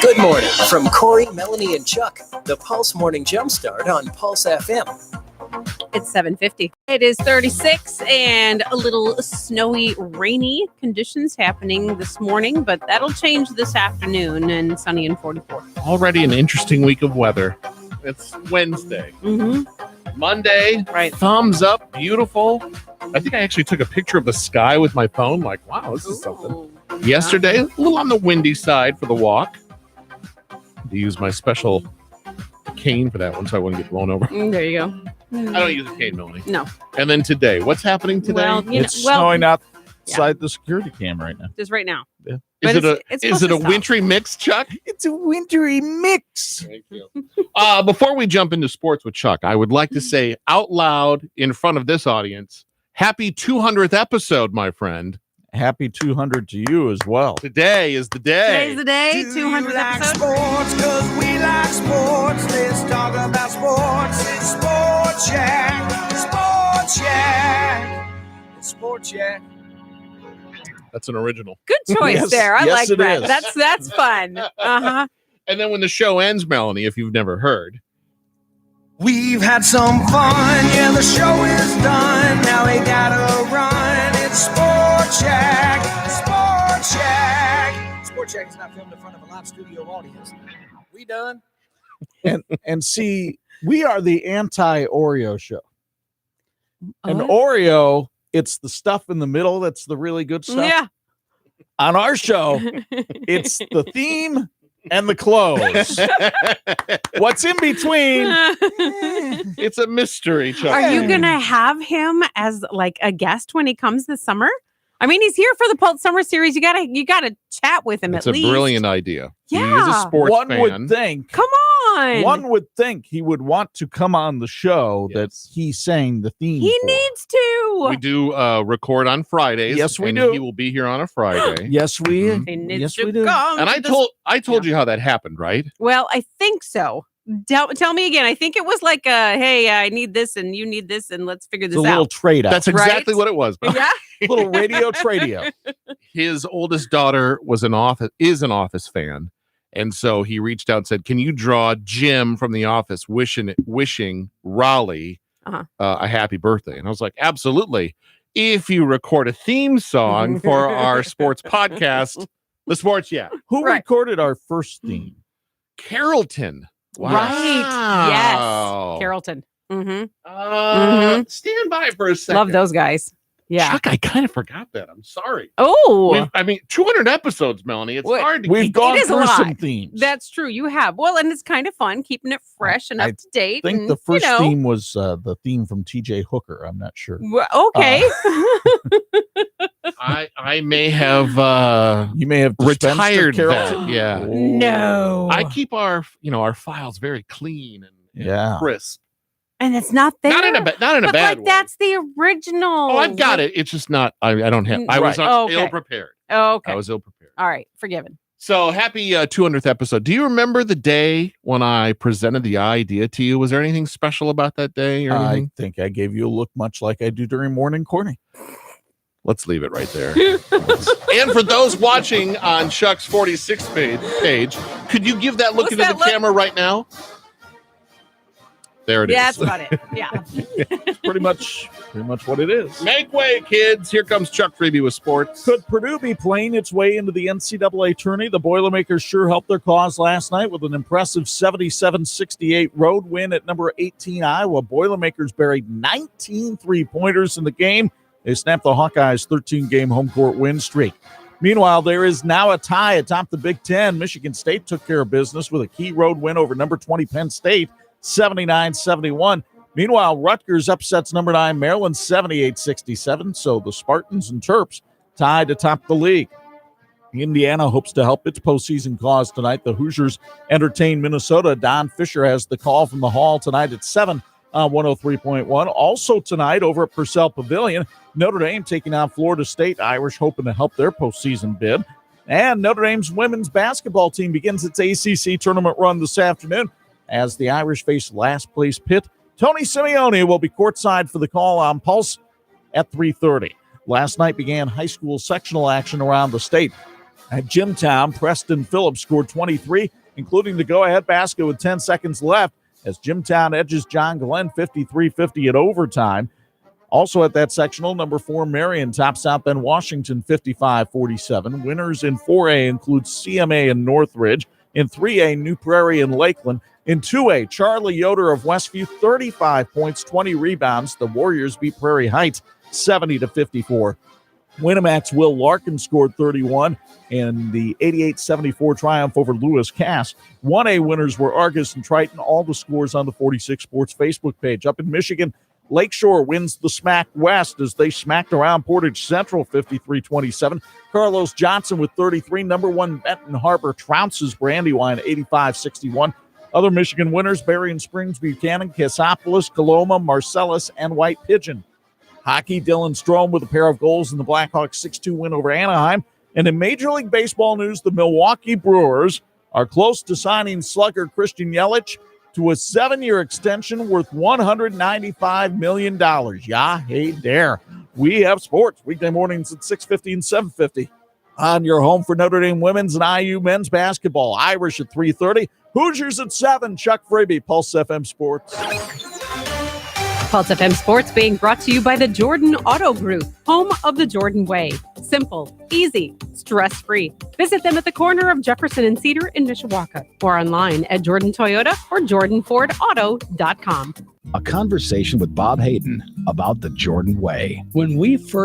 Good morning from Corey, Melanie, and Chuck. The Pulse Morning Jumpstart on Pulse FM. It's 7:50. It is 36 and a little snowy, rainy conditions happening this morning, but that'll change this afternoon and sunny and 44. Already an interesting week of weather. It's Wednesday. Monday, Right. thumbs up, beautiful. I think I actually took a picture of the sky with my phone. Like, wow, this is something. Ooh. Yesterday, a little on the windy side for the walk. To use my special cane for that one so I wouldn't get blown over. There you go. I don't use a cane, Melanie. No. And then today, what's happening today? Well, It's snowing outside the security cam right now. just right now. is but it it's is it a supposed to stop. wintry mix, Chuck? It's a wintry mix. Thank you. Before we jump into sports with Chuck, I would like to say out loud in front of this audience, happy 200th episode, my friend. Happy 200 to you as well. Today is the day. Today's the day, 200th episode. Sports, cause we like sports. Let's talk about sports. It's Sports Shack. Sports Shack. It's Sports Shack. That's an original. Good choice Yes, there. I yes, like it that. is. That's fun. Uh-huh. And then when the show ends, Melanie, if you've never heard, We've had some fun. Yeah, the show is done. Now we gotta run. It's Sports Shack. Sports Shack. Sports Shack is not filmed in front of a live studio audience. We done? And see, we are the anti-Oreo show. An Oh. Oreo, it's the stuff in the middle that's the really good stuff. Yeah. On our show, it's the theme and the clothes. What's in between? it's a mystery, Chuck. Are you gonna have him as like a guest when he comes this summer? I mean, he's here for the Pulse Summer Series. You gotta chat with him It's at a least. brilliant idea. He is a Yeah. sports One fan. would think. Come on. One would think he would want to come on the show that Yes. he sang the theme. He for. needs to. We do record on Fridays. Yes, we and do. He will be here on a Friday. Yes, we. He needs Yes, to we do. come And to I told you how that happened, right? Well, I think so. Tell me again. I think it was like hey, I need this and you need this and let's figure It's this a little out. trade out. That's exactly Right? what it was. Yeah. little radio tradio. His oldest daughter is an Office fan. And so he reached out and said, "Can you draw Jim from The Office wishing Raleigh a happy birthday?" And I was like, "Absolutely. If you record a theme song for our sports podcast, The Sports Yeah, Who Right. recorded our first theme? Carrollton." Wow. Right. Yes. Carrollton. Stand by for a second. Love those guys. Yeah. Chuck, I kind of forgot that. I'm sorry. Oh, 200 episodes, Melanie. It's What? hard to We've keep. gone is a through lot. some themes. that's true. You have. Well, and it's kind of fun keeping it fresh and I up to date. I think and, the first you know, theme was the theme from TJ Hooker. I'm not sure. Okay. I may have You may have dispensed of retired Carrollton. that. Yeah. No. I keep our files very clean and Yeah. crisp. And it's not there. Not in a but bad like way. that's the original. Oh, I've got it. It's just not. I don't have. I was Right. Oh, okay. ill prepared. Oh, okay. I was ill prepared. All right. Forgiven. So happy 200th episode. Do you remember the day when I presented the idea to you? Was there anything special about that day or I anything? think I gave you a look much like I do during morning corny. Let's leave it right there. And for those watching on Chuck's 46th page, could you give that look What's into that the look? camera right now? There it is. Yeah, that's about it. Yeah. It's pretty much what it is. Make way, kids. Here comes Chuck Freeby with sports. Could Purdue be playing its way into the NCAA tourney? The Boilermakers sure helped their cause last night with an impressive 77-68 road win at number 18 Iowa. Boilermakers buried 19 three-pointers in the game. They snapped the Hawkeyes' 13-game home court win streak. Meanwhile, there is now a tie atop the Big Ten. Michigan State took care of business with a key road win over number 20 Penn State, 79-71. Meanwhile, Rutgers upsets number 9 Maryland 78-67. So the Spartans and Terps tied atop the league. Indiana hopes to help its postseason cause tonight. The Hoosiers entertain Minnesota. Don Fisher has the call from the Hall tonight at 7 on 103.1. Also tonight over at Purcell Pavilion, Notre Dame taking on Florida State. Irish hoping to help their postseason bid. And Notre Dame's women's basketball team begins its ACC tournament run this afternoon as the Irish face last-place Pitt. Tony Simeone will be courtside for the call on Pulse at 3:30. Last night began high school sectional action around the state. At Jimtown, Preston Phillips scored 23, including the go-ahead basket with 10 seconds left, as Jimtown edges John Glenn 53-50 at overtime. Also at that sectional, number 4 Marion tops South Bend Washington 55-47. Winners in 4A include CMA and Northridge. In 3A, New Prairie and Lakeland. In 2A, Charlie Yoder of Westview, 35 points, 20 rebounds. The Warriors beat Prairie Heights 70-54. Winnemax Will Larkin scored 31 in the 88-74 triumph over Lewis Cass. 1A winners were Argus and Triton. All the scores on the 46 Sports Facebook page. Up in Michigan, Lakeshore wins the SMAC West as they smacked around Portage Central 53-27. Carlos Johnson with 33. Number 1 Benton Harbor trounces Brandywine 85-61. Other Michigan winners, Berrien Springs, Buchanan, Cassopolis, Coloma, Marcellus, and White Pigeon. Hockey, Dylan Strome with a pair of goals in the Blackhawks 6-2 win over Anaheim. And in Major League Baseball news, the Milwaukee Brewers are close to signing slugger Christian Yelich to a 7-year extension worth $195 million. Yeah, hey there. We have sports weekday mornings at 6:50 and 7:50 on your home for Notre Dame women's and IU men's basketball. Irish at 3:30, Hoosiers at 7. Chuck Freeby, Pulse FM Sports. Pulse FM Sports being brought to you by the Jordan Auto Group, home of the Jordan Way. Simple, easy, stress-free. Visit them at the corner of Jefferson and Cedar in Mishawaka or online at Jordan Toyota or JordanFordAuto.com. A conversation with Bob Hayden about the Jordan Way. When we first